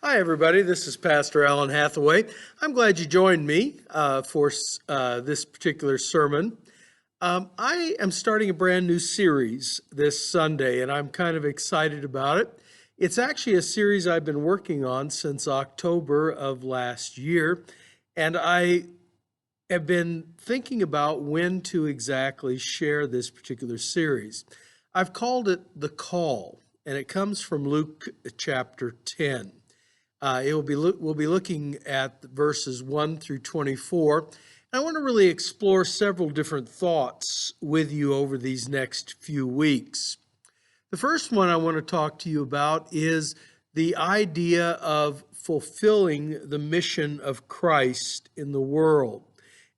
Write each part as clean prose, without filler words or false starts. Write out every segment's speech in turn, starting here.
Hi, everybody. This is Pastor Alan Hathaway. I'm glad you joined me for this particular sermon. I am starting a brand new series this Sunday, and I'm kind of excited about it. It's actually a series I've been working on since October of last year, and I have been thinking about when to exactly share this particular series. I've called it The Call, and it comes from Luke chapter 10. We'll be looking at verses 1 through 24. And I want to really explore several different thoughts with you over these next few weeks. The first one I want to talk to you about is the idea of fulfilling the mission of Christ in the world.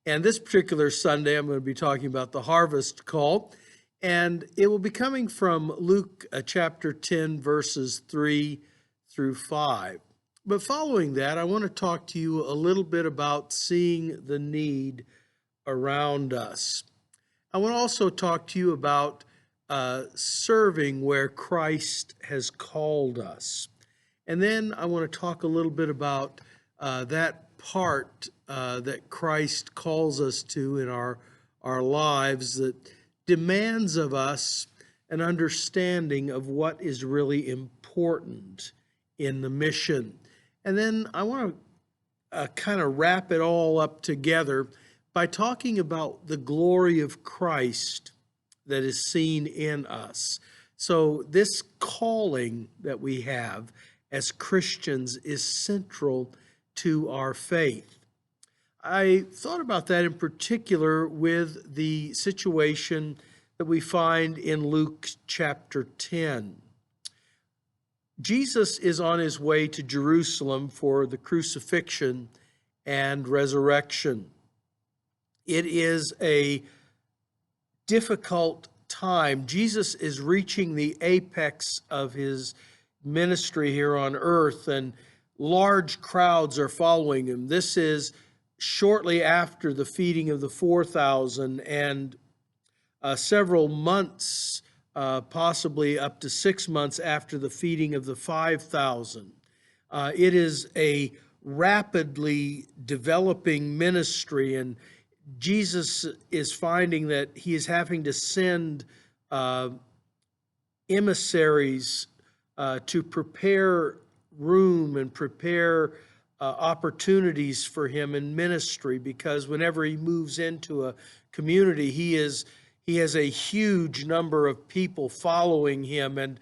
And this particular Sunday, I'm going to be talking about the harvest call, and it will be coming from Luke chapter 10, verses 3 through 5. But following that, I want to talk to you a little bit about seeing the need around us. I want to also talk to you about serving where Christ has called us. And then I want to talk a little bit about that part that Christ calls us to in our lives that demands of us an understanding of what is really important in the mission. And then I want to kind of wrap it all up together by talking about the glory of Christ that is seen in us. So, this calling that we have as Christians is central to our faith. I thought about that in particular with the situation that we find in Luke chapter 10. Jesus is on his way to Jerusalem for the crucifixion and resurrection. It is a difficult time. Jesus is reaching the apex of his ministry here on earth, and large crowds are following him. This is shortly after the feeding of the 4,000 and several months, possibly up to 6 months after the feeding of the 5,000. It is a rapidly developing ministry, and Jesus is finding that he is having to send emissaries to prepare room and prepare opportunities for him in ministry, because whenever he moves into a community, he has a huge number of people following him, and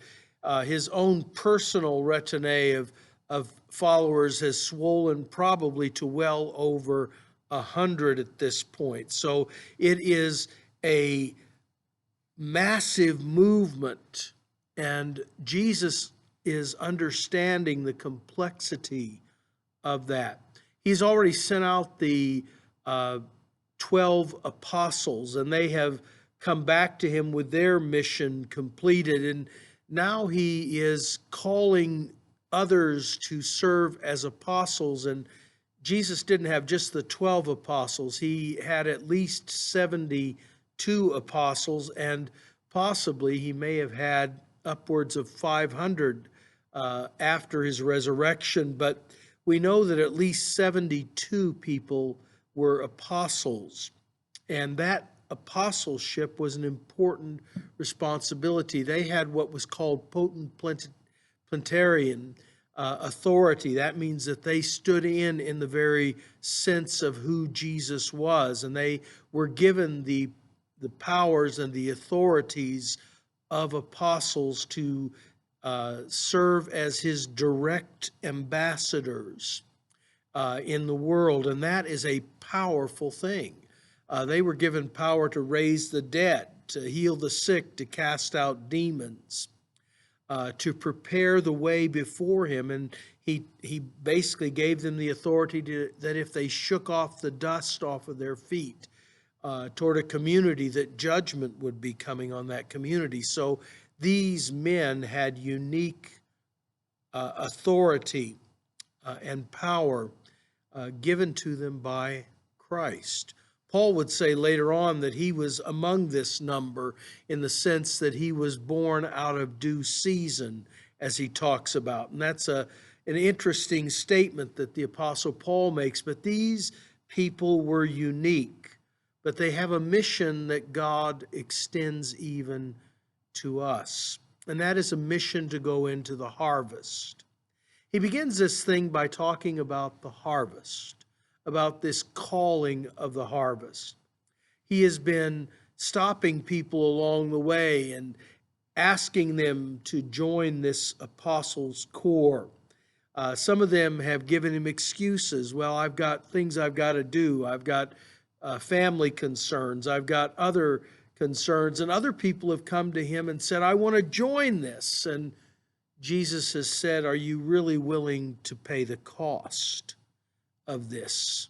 his own personal retinue of followers has swollen probably to well over 100 at this point. So it is a massive movement, and Jesus is understanding the complexity of that. He's already sent out the 12 apostles, and they have come back to him with their mission completed. And now he is calling others to serve as apostles. And Jesus didn't have just the 12 apostles, he had at least 72 apostles, and possibly he may have had upwards of 500 after his resurrection. But we know that at least 72 people were apostles, and that apostleship was an important responsibility. They had what was called potent plenarian authority. That means that they stood in the very sense of who Jesus was, and they were given the powers and the authorities of apostles to serve as his direct ambassadors in the world, and that is a powerful thing. They were given power to raise the dead, to heal the sick, to cast out demons, to prepare the way before him. And he basically gave them the authority that if they shook off the dust off of their feet toward a community, that judgment would be coming on that community. So these men had unique authority and power given to them by Christ. Paul would say later on that he was among this number in the sense that he was born out of due season as he talks about. And that's an interesting statement that the Apostle Paul makes. But these people were unique, but they have a mission that God extends even to us. And that is a mission to go into the harvest. He begins this thing by talking about the harvest, about this calling of the harvest. He has been stopping people along the way and asking them to join this apostles' corps. Some of them have given him excuses. Well, I've got things I've got to do. I've got family concerns. I've got other concerns. And other people have come to him and said, I want to join this. And Jesus has said, are you really willing to pay the cost of this?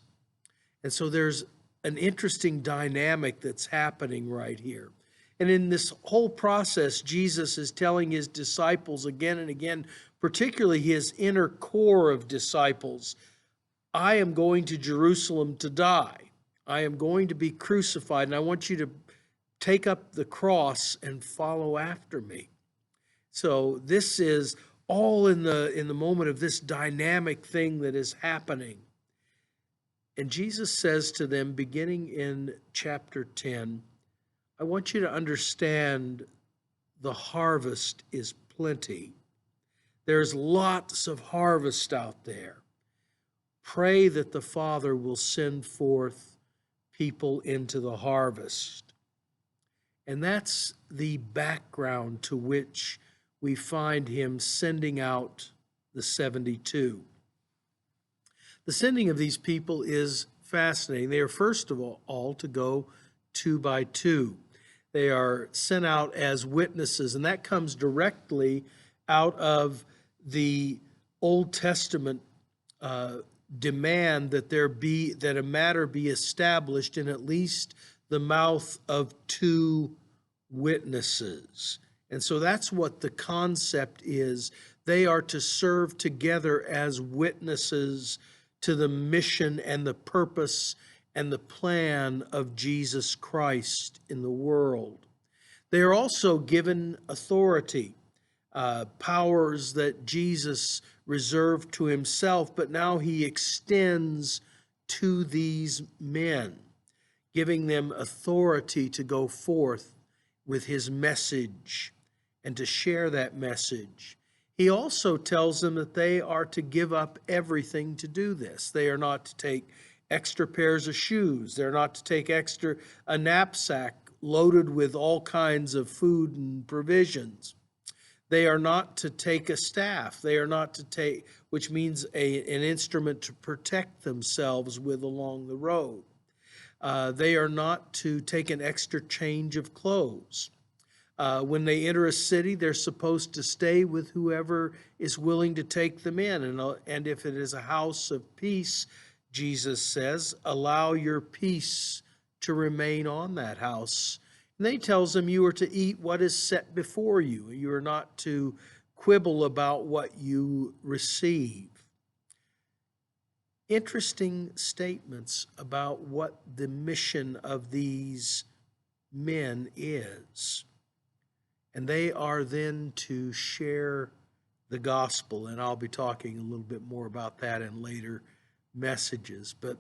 And so there's an interesting dynamic that's happening right here. And in this whole process, Jesus is telling his disciples again and again, particularly his inner core of disciples, I am going to Jerusalem to die. I am going to be crucified, and I want you to take up the cross and follow after me. So this is all in the moment of this dynamic thing that is happening. And Jesus says to them, beginning in chapter 10, I want you to understand the harvest is plenty. There's lots of harvest out there. Pray that the Father will send forth people into the harvest. And that's the background to which we find him sending out the 72. The sending of these people is fascinating. They are, first of all to go 2 by 2. They are sent out as witnesses, and that comes directly out of the Old Testament demand that a matter be established in at least the mouth of 2 witnesses. And so that's what the concept is. They are to serve together as witnesses to the mission and the purpose and the plan of Jesus Christ in the world. They are also given authority, powers that Jesus reserved to himself, but now he extends to these men, giving them authority to go forth with his message and to share that message. He also tells them that they are to give up everything to do this. They are not to take extra pairs of shoes. They're not to take a knapsack loaded with all kinds of food and provisions. They are not to take a staff. They are not to take, which means an instrument to protect themselves with along the road. They are not to take an extra change of clothes. When they enter a city, they're supposed to stay with whoever is willing to take them in. And if it is a house of peace, Jesus says, allow your peace to remain on that house. And then he tells them you are to eat what is set before you. You are not to quibble about what you receive. Interesting statements about what the mission of these men is. And they are then to share the gospel. And I'll be talking a little bit more about that in later messages. But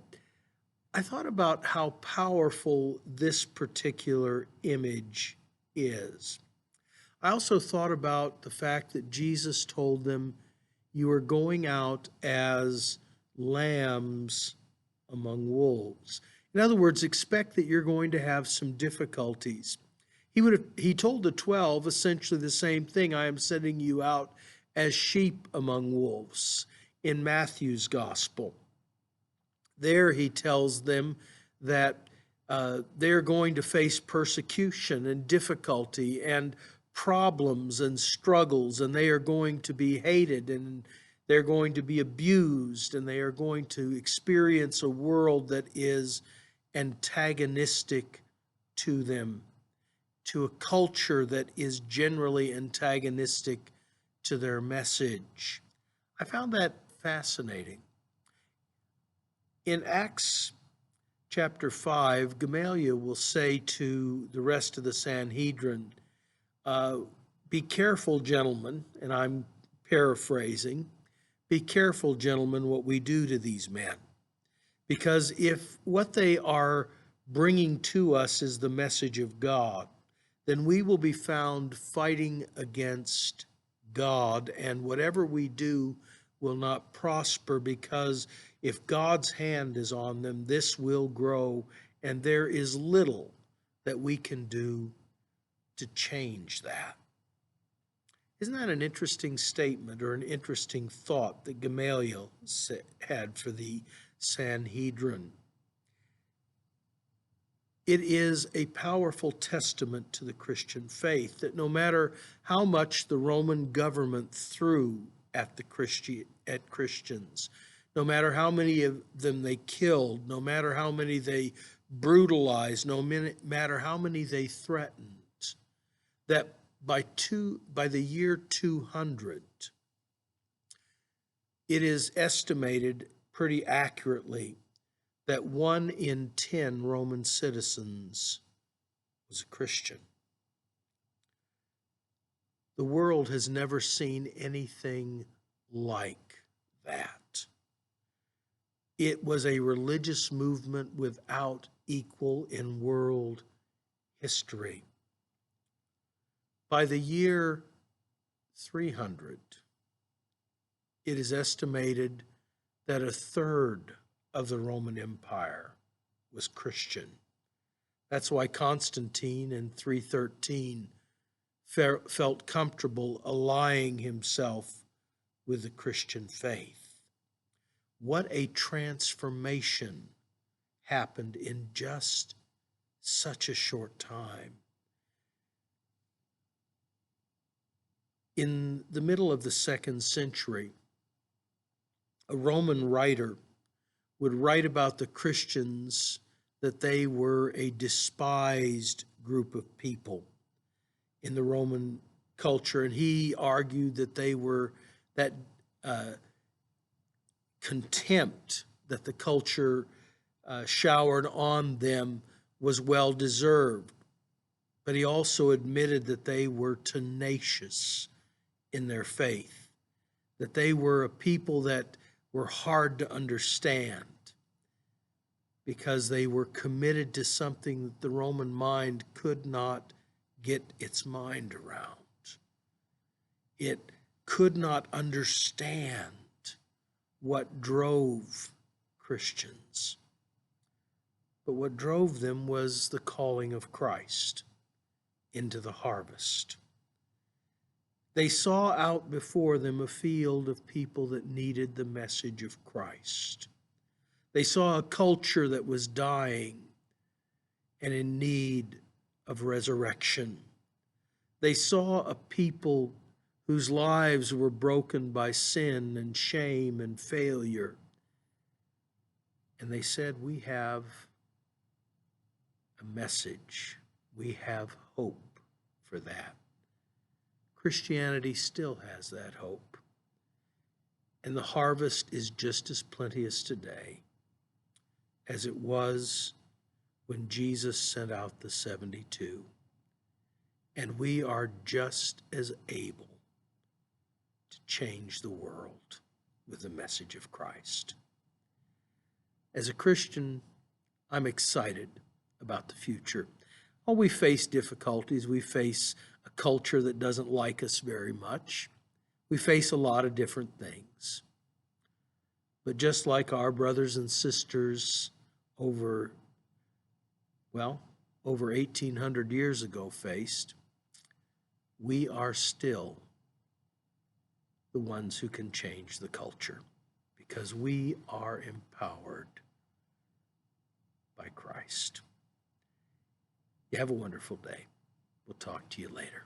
I thought about how powerful this particular image is. I also thought about the fact that Jesus told them, you are going out as lambs among wolves. In other words, expect that you're going to have some difficulties. He told the 12 essentially the same thing. I am sending you out as sheep among wolves in Matthew's gospel. There he tells them that they're going to face persecution and difficulty and problems and struggles, and they are going to be hated, and they're going to be abused, and they are going to experience a world that is antagonistic to them, to a culture that is generally antagonistic to their message. I found that fascinating. In Acts chapter 5, Gamaliel will say to the rest of the Sanhedrin, be careful, gentlemen, and I'm paraphrasing, be careful, gentlemen, what we do to these men. Because if what they are bringing to us is the message of God, then we will be found fighting against God, and whatever we do will not prosper, because if God's hand is on them, this will grow, and there is little that we can do to change that. Isn't that an interesting statement or an interesting thought that Gamaliel had for the Sanhedrin? It is a powerful testament to the Christian faith that no matter how much the Roman government threw at Christians, no matter how many of them they killed, no matter how many they brutalized, no matter how many they threatened, that by the year 200, it is estimated pretty accurately that 1 in 10 Roman citizens was a Christian. The world has never seen anything like that. It was a religious movement without equal in world history. By the year 300, it is estimated that a third of the Roman Empire was Christian. That's why Constantine in 313 felt comfortable allying himself with the Christian faith. What a transformation happened in just such a short time. In the middle of the 2nd century, a Roman writer would write about the Christians that they were a despised group of people in the Roman culture, and he argued that they were that contempt that the culture showered on them was well deserved. But he also admitted that they were tenacious in their faith, that they were a people that were hard to understand because they were committed to something that the Roman mind could not get its mind around. It could not understand what drove Christians. But what drove them was the calling of Christ into the harvest. They saw out before them a field of people that needed the message of Christ. They saw a culture that was dying and in need of resurrection. They saw a people whose lives were broken by sin and shame and failure. And they said, we have a message. We have hope for that. Christianity still has that hope. And the harvest is just as plenteous today as it was when Jesus sent out the 72. And we are just as able to change the world with the message of Christ. As a Christian, I'm excited about the future. Oh, we face difficulties. We face a culture that doesn't like us very much. We face a lot of different things. But just like our brothers and sisters over 1,800 years ago faced, we are still the ones who can change the culture because we are empowered by Christ. You have a wonderful day. We'll talk to you later.